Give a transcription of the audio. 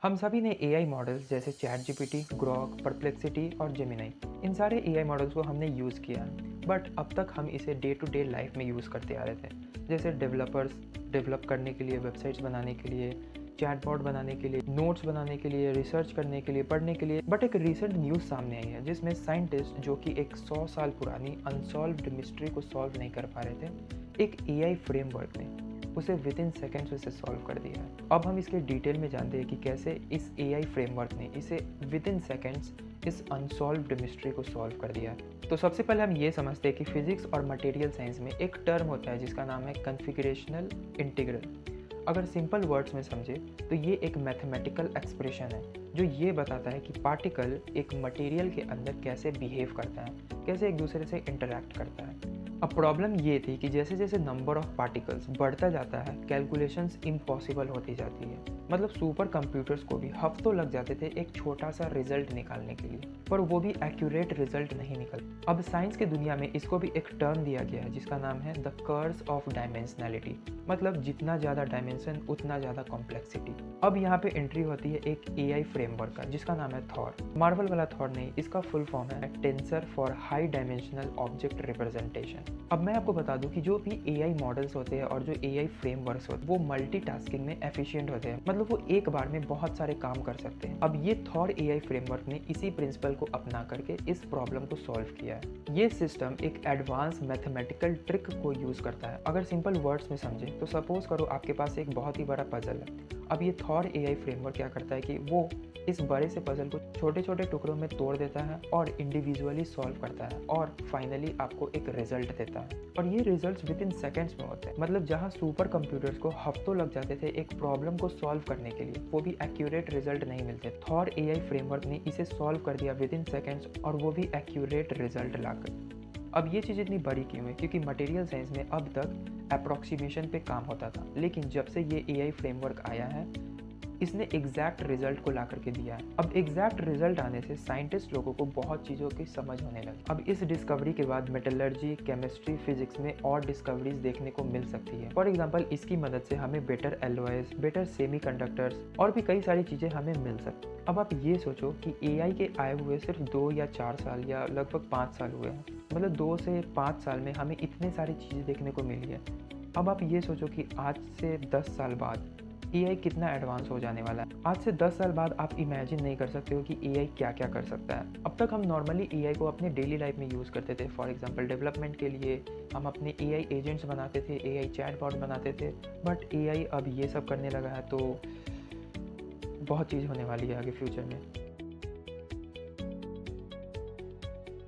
हम सभी ने एआई मॉडल्स जैसे चैट जीपीटी, ग्रॉक, परप्लेक्सिटी और जेमिनाई इन सारे एआई मॉडल्स को हमने यूज़ किया, बट अब तक हम इसे डे टू डे लाइफ में यूज़ करते आ रहे थे। जैसे डेवलपर्स डेवलप करने के लिए, वेबसाइट्स बनाने के लिए, चैटबॉट बनाने के लिए, नोट्स बनाने के लिए, रिसर्च करने के लिए, पढ़ने के लिए। बट एक रिसेंट न्यूज़ सामने आई है जिसमें साइंटिस्ट जो कि एक 100 साल पुरानी अनसॉल्व्ड मिस्ट्री को सॉल्व नहीं कर पा रहे थे, एक एआई फ्रेमवर्क ने उसे विद इन सेकेंड्स उसे सॉल्व कर दिया है। अब हम इसके डिटेल में जानते हैं कि कैसे इस एआई फ्रेमवर्क ने इसे विद इन सेकेंड्स इस अनसॉल्व्ड मिस्ट्री को सॉल्व कर दिया है। तो सबसे पहले हम ये समझते हैं कि फिजिक्स और मटेरियल साइंस में एक टर्म होता है जिसका नाम है कन्फिगरेशनल इंटीग्रल। अगर सिंपल वर्ड्स में समझे तो ये एक मैथमेटिकल एक्सप्रेशन है जो ये बताता है कि पार्टिकल एक मटेरियल के अंदर कैसे बिहेव करता है, कैसे एक दूसरे से इंटरैक्ट करता है। अब प्रॉब्लम ये थी कि जैसे जैसे नंबर ऑफ पार्टिकल्स बढ़ता जाता है, कैलकुलेशंस इम्पॉसिबल होती जाती है। मतलब सुपर कंप्यूटर्स को भी हफ्तों लग जाते थे एक छोटा सा रिजल्ट निकालने के लिए, पर वो भी एक्यूरेट रिजल्ट नहीं निकल। अब साइंस की दुनिया में इसको भी एक टर्म दिया गया है जिसका नाम है द कर्स ऑफ डायमेंशनैलिटी। मतलब जितना ज़्यादा डायमेंशन उतना ज़्यादा कॉम्प्लेक्सिटी। अब यहाँ पे एंट्री होती है एक एआई फ्रेमवर्क का जिसका नाम है थॉर। मार्वल वाला थॉर नहीं, इसका फुल फॉर्म है tensor for high dimensional object representation. अब मैं आपको बता दूं कि जो भी एआई मॉडल्स होते हैं और जो एआई फ्रेमवर्क्स होते हैं वो मल्टीटास्किंग में एफिशिएंट होते हैं। मतलब वो एक बार में बहुत सारे काम कर सकते हैं। अब ये थॉर एआई फ्रेमवर्क ने इसी प्रिंसिपल को अपना करके इस प्रॉब्लम को सॉल्व किया है। ये सिस्टम एक एडवांस मैथमेटिकल ट्रिक को यूज करता है। अगर सिंपल वर्ड्स में समझे तो सपोज करो आपके पास एक बहुत ही बड़ा पजल है। अब ये थॉर एआई फ्रेमवर्क क्या करता है कि वो इस बड़े से पजल को छोटे छोटे टुकड़ों में तोड़ देता है और इंडिविजुअली सॉल्व करता है और फाइनली आपको एक रिजल्ट देता है। और ये रिजल्ट्स विद इन सेकेंड्स में होते हैं। मतलब जहाँ सुपर कंप्यूटर्स को हफ्तों लग जाते थे एक प्रॉब्लम को सॉल्व करने के लिए, वो भी एक्यूरेट रिजल्ट नहीं मिलते, थॉर एआई फ्रेमवर्क ने इसे सॉल्व कर दिया विद इन सेकेंड्स, और वो भी एक्यूरेट रिजल्ट लाकर। अब ये चीज़ इतनी बड़ी क्यों है? क्योंकि मटेरियल साइंस में अब तक अप्रॉक्सीमेशन पे काम होता था, लेकिन जब से ये एआई फ्रेमवर्क आया है इसने एग्जैक्ट रिजल्ट को ला करके दिया है। अब एग्जैक्ट रिजल्ट आने से साइंटिस्ट लोगों को बहुत चीज़ों की समझ होने लगी। अब इस डिस्कवरी के बाद मेटलर्जी, केमिस्ट्री, फिजिक्स में और डिस्कवरीज देखने को मिल सकती है। फॉर एग्जांपल इसकी मदद से हमें बेटर एलॉयज, बेटर सेमीकंडक्टर्स और भी कई सारी चीज़ें हमें मिल सकती। अब आप ये सोचो कि एआई के आए हुए सिर्फ 2 या 4 साल या लगभग 5 साल हुए हैं। मतलब 2 से 5 साल में हमें इतने सारी चीज़ें देखने को मिली है। अब आप ये सोचो कि आज से 10 साल बाद एआई कितना एडवांस हो जाने वाला है। आज से 10 साल बाद आप इमेजिन नहीं कर सकते हो कि एआई क्या क्या कर सकता है। अब तक हम नॉर्मली एआई को अपने डेली लाइफ में यूज़ करते थे। फॉर एग्जांपल डेवलपमेंट के लिए हम अपने एआई एजेंट्स बनाते थे, एआई चैटबॉट बनाते थे, बट एआई अब ये सब करने लगा है तो बहुत चीज़ होने वाली है आगे फ्यूचर में।